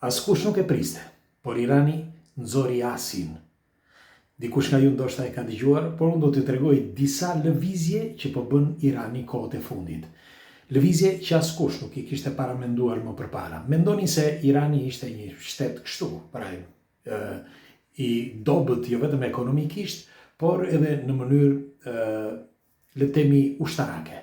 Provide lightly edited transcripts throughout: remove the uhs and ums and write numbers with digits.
Askush nuk e priste, por Irani nxori asin. Dikush nga ju ndoshta e ka dëgjuar, por unë do t'ju tregoj disa lëvizje që po bën Irani kohët e fundit. Lëvizje që askush nuk i kishte paramenduar më përpara. Mendoni se Irani ishte një shtet kështu, pra i dobët jo vetëm ekonomikisht, por edhe në mënyrë le themi ushtarake.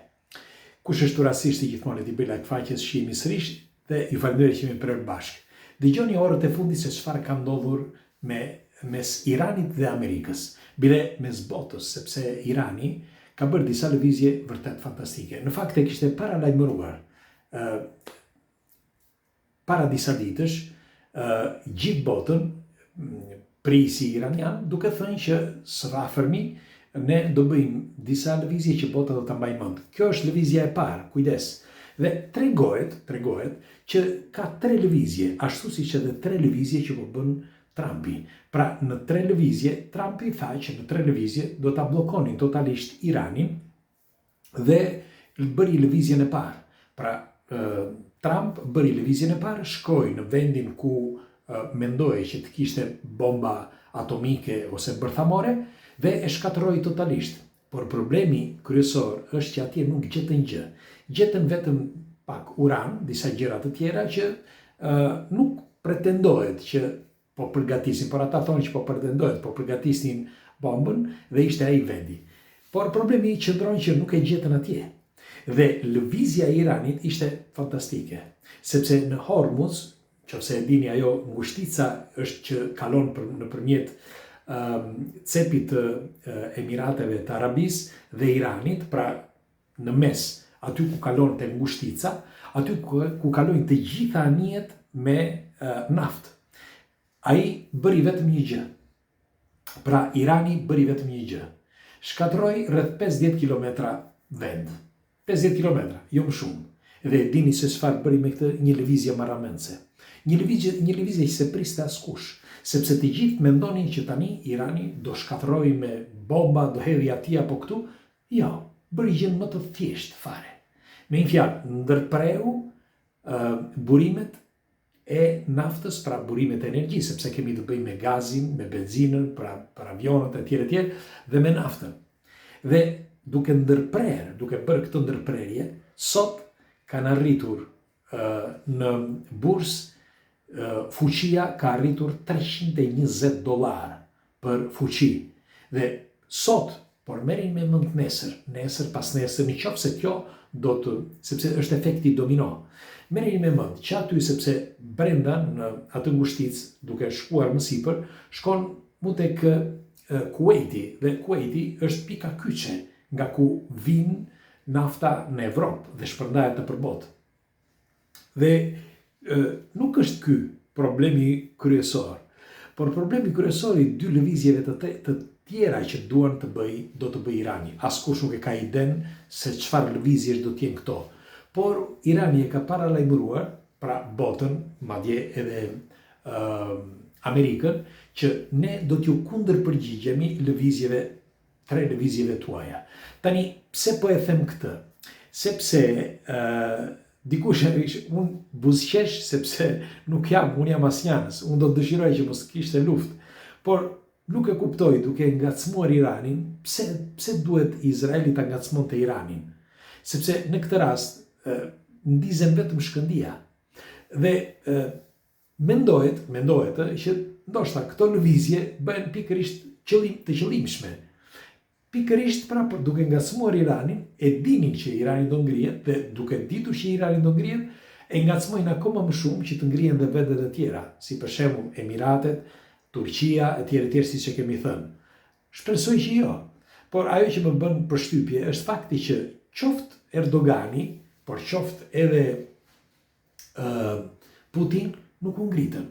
Kush është rastisht i gjithmonë ti bëj like faqes shihemi sërish dhe ju falenderoj që jemi prerë bashkë. Dëgjoni orët e fundit se çfarë ka ndodhur mes Iranit dhe Amerikës, bile mes botës, sepse Irani ka bërë disa lëvizje vërtet fantastike. Në fakt e kishte paralajmëruar para disa ditësh gjithë botën prisi iranian, duke thënë që së afërmi ne do bëjmë disa lëvizje që bota do ta mbajë mend. Kjo është lëvizja e parë, kujdes. Dhe tregohet që ka 3 lëvizje, ashtu siç edhe 3 lëvizje që po bën Trumpi. Pra në 3 lëvizje, Trumpi tha që në 3 lëvizje do ta bllokonin totalisht Iranin dhe bëri lëvizjen e parë. Pra Trump bëri lëvizjen e parë, shkoi në vendin ku mendoje që të kishte bomba atomike ose bërthamore dhe e shkatërroi totalisht. Por problemi kryesor është që atje nuk gjetën gjë. Gjetën vetëm pak uran, disa gjëra të tjera që nuk pretendohet që po përgatisin, por ata thonë që po pretendohet, po përgatisnin bombën dhe ishte ai vendi. Por problemi qëndron që nuk e gjetën atje. Dhe lëvizja e Iranit ishte fantastike, sepse në Hormuz, nëse e dini ajo ngushtica është që kalon nëpërmjet cepit të Emirateve të Arabisë dhe Iranit, pra në mes, aty ku kalon të ngushtica, aty ku kalojnë të gjitha anijet me naftë. Ai bëri vetëm një gjë. Pra Irani bëri vetëm një gjë. Shkatërroi rreth 50 kilometra vend. 50 kilometra, jo më shumë. Dhe dini se çfarë bëri me këtë një lëvizje marramense. Një lëvizje që se priste askush, sepse të gjithë mendonin që tani Irani do shkatërrojë me bomba, do hedhë aty apo këtu. Jo, bëri gjën më të thjeshtë fare. Me një fjalë, ndërpreu burimet e naftës, pra burimet e energjisë, sepse kemi të bëjmë me gazin, me benzinën, për avionët e tjerë, dhe me naftën. Dhe duke bërë këtë ndërprerje, sot kanë arritur në bursë, fuqia ka arritur $320 për fuqi. Dhe sot, por merrin me mend nesër pas nesër, nëse kjo do të, sepse është efekti domino. Merrni me mend që aty sepse brenda në atë ngushticë, duke shkuar më sipër, shkon mu tek Kuwaiti, dhe Kuwaiti është pika kyçe nga ku vin nafta në Evropë dhe shpërndahet nëpër botë. Dhe nuk është ky problemi kryesor, por problemi kryesor i 2 lëvizjeve të tjera që do të bëj Irani. Askush nuk e ka iden se çfarë lëvizjesh do të jenë këto. Por Irani e ka paralajmëruar, pra botën, madje edhe Amerikën, që ne do t'ju kundërpërgjigjemi 3 lëvizjeve tuaja. Tani, pse po e them këtë? Sepse dikush, unë buzëqesh sepse nuk unë jam asnjanës, unë do të dëshiroj që mos kishte luftë, por nuk e kuptoj duke ngacmuar Iranin, pse duhet Izraeli ta ngacmonte Iranin? Sepse në këtë rast ndizen vetëm shkëndia. Dhe mendohet që ndoshta këto lëvizje bëhen pikërisht të qëllimshme. Pikërisht pra duke ngacmuar Iranin, e dinin që Irani do ngrihet dhe duke ditur që Irani do ngrihet, e ngacmojnë akoma më shumë që të ngrihen dhe vendet e tjera, si për shembull Emiratet, Turqia, e tjerë siç e kemi thënë. Shpresoj që jo. Por ajo që më bën përshtypje është fakti që qoftë Erdogani, por qoftë edhe Putin nuk u ngritën.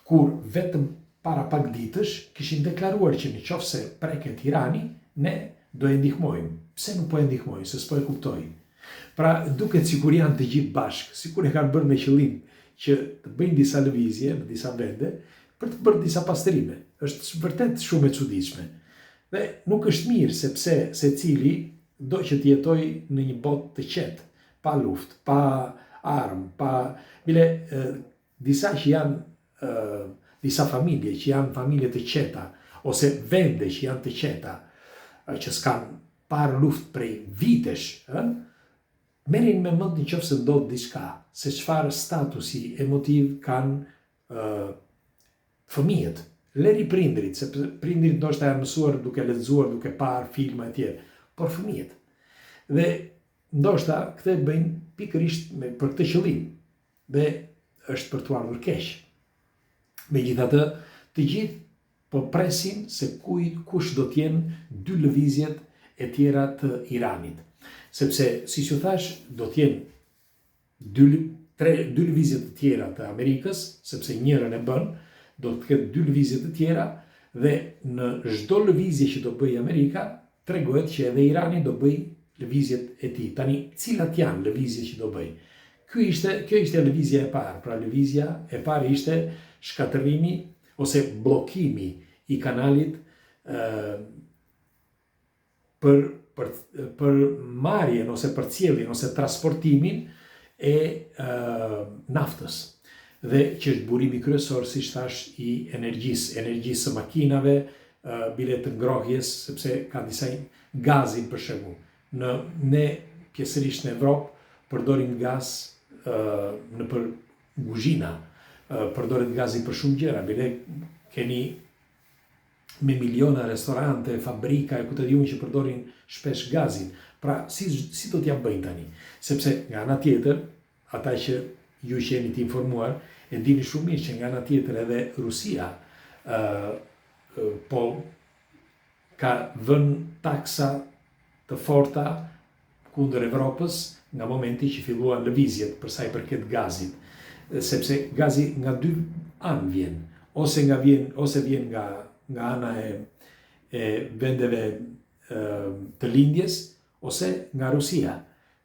Kur vetëm para pak ditësh kishin deklaruar që nëse preket Irani, ne do e ndihmojmë. Pse nuk po e ndihmojnë, se s'po e kuptoj. Pra duket sikur janë të gjithë bashkë, sikur e kanë bërë me qëllim që të bëjnë disa lëvizje në disa vende për të bërë disa pastërime. Është vërtet shumë e çuditshme. Dhe nuk është mirë sepse secili do që të jetojë në një botë të qetë, pa luftë, pa armë, bile disa që janë disa familje që janë familje të qeta, ose vende që janë të qeta, që s'kan parë luftë prej vitesh, merrin me mend nëse ndodh diçka, se çfarë statusi emotiv kanë fëmijët, leri prindrit, se prindrit ndoshta janë mësuar duke lexuar, duke parë filma e tjerë, por fëmijët. Dhe ndoshta këtë bëjnë pikërisht për këtë qëllim, dhe është për t'u ardhur keq. Megjithatë, të gjithë po presin se kush do t'jenë dy lëvizjet e tjera të Iranit. Sepse, si që thash, do t'jenë dy lëvizjet të tjera të Amerikës, sepse njërën e bën, do të ketë dy lëvizje të tjera, dhe në çdo lëvizje që do bëj Amerika, tregohet që edhe Irani do bëj lëvizjet e tij. Tani, cilat janë lëvizjet që do bëj? Kjo ishte lëvizja e parë. Pra lëvizja e parë ishte shkatërrimi ose bllokimi i kanalit për marrjen ose përcjelljen ose transportimin e naftës. Dhe që është burimi kryesor, si thash, i energjisë së makinave, bile të ngrohjes, sepse ka disa gazin për shembull. Ne pjesërisht në Evropë përdorim gaz në për kuzhina, përdoret gazi për shumë gjëra, bile keni me miliona restorante, fabrika e këtë diun që përdorin shpesh gazin. Pra, si do t'ja bëjnë tani? Sepse nga ana tjetër, ata që ju që jeni të informuar, e dini shumë mirë që nga ana tjetër edhe Rusia po ka vënë taksa të forta kundër Evropës nga momenti që filluan lëvizjet për sa i përket gazit, sepse gazi nga dy anë vjen, ose vjen nga ana e vendeve të lindjes, ose nga Rusia.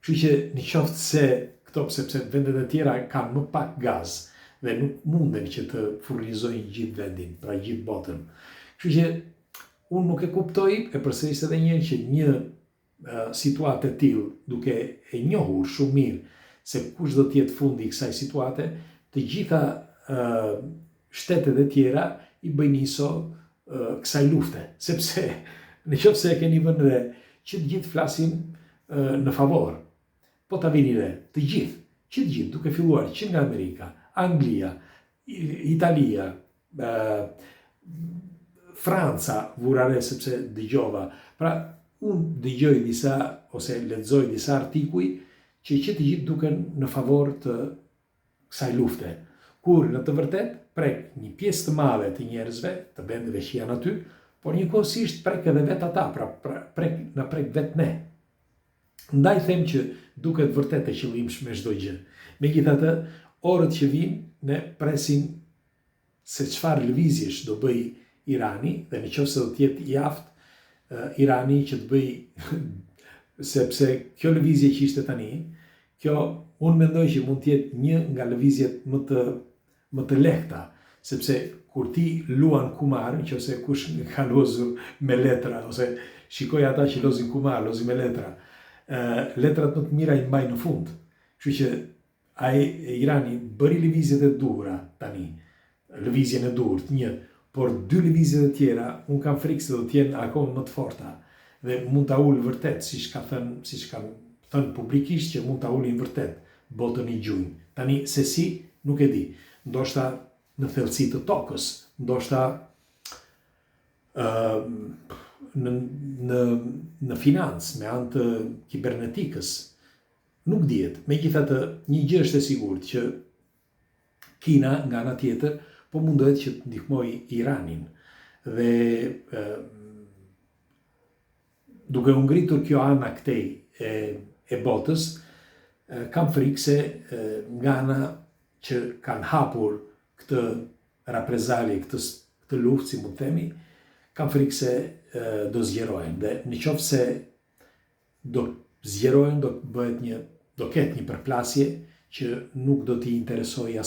Kështu që nëse se këto, sepse vendet e tjera kanë më pak gaz dhe nuk munden që të furnizojnë gjithë vendin, pra gjithë botën. Kështu që unë nuk e kuptoj, e përsëris edhe një që një situatë e tillë, duke e njohur shumë mirë se kush do të jetë fundi i kësaj situate, të gjitha shtetet e tjera i bëjnë iso kësaj lufte, sepse nëse e keni vënë re që të gjithë flasin në favor, po ta vini re, të gjithë, duke filluar që nga Amerika, Anglia, Italia, Franca, vurare sepse dëgjova. Pra, unë dëgjoj disa, ose lexoj disa artikuj që të gjithë duken në favor të kësaj lufte. Kur në të vërtet prek një pjesë të madhe të njerëzve, të vendeve që janë aty, por njëkohësisht prek edhe vetë ata, na prek vetë ne. Ndaj them që duket vërtet e qëllimshme çdo gjë. Megjithatë, orët që vinë, ne presim se çfarë lëvizjesh do bëj Irani, dhe nëse do të jetë i aftë Irani që të bëj, sepse kjo lëvizje që ishte tani, kjo unë mendoj që mund të jetë një nga lëvizjet më të lehta, sepse kur ti luan kumar, nëse kush ka lozur me letra, ose shikoj ata që lozin kumar, lozin me letra, letrat më të mira i mbajnë në fund. Kështu që Irani bëri lëvizjet e duhura tani, lëvizjen e duhur, një, por dy lëvizjet e tjera, unë kam frikë se do të jenë akoma më të forta dhe mund ta ulë vërtet, siç kanë thënë publikisht që mund ta ulin vërtet botën i gjunjë. Tani se si, nuk e di. Ndoshta në thellësi të tokës, ndoshta në financë, me anë të kibernetikës, nuk dihet. Megjithatë, një gjë është e sigurt që Kina nga ana tjetër po mundohet që të ndihmojë Iranin dhe duke u ngritur kjo ana këtej e botës, kam frikë se nga ana që kanë hapur këtë reprezali, këtë luftë, si mund të themi, kam frikë se do zgjerohen. Dhe nëse do zgjerohen, do ketë një përplasje që nuk do t'i interesojë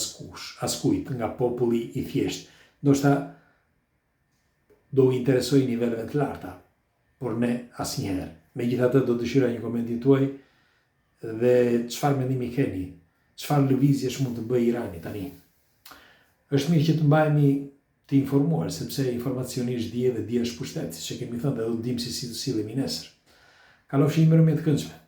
askujt nga populli i thjesht. Ndoshta do u interesojë niveleve të larta, por ne asnjëherë. Megjithatë, do dëshira një komentin tuaj dhe çfarë mendimi keni? Çfarë lëvizjesh mund të bëjë Irani tani? është mirë që të mbajemi të informuar, sepse informacioni është dije dhe dije është pushtet, siç e kemi thënë dhe do të dimë si të sillemi nesër. Kalofshi një mirë me të këndshme.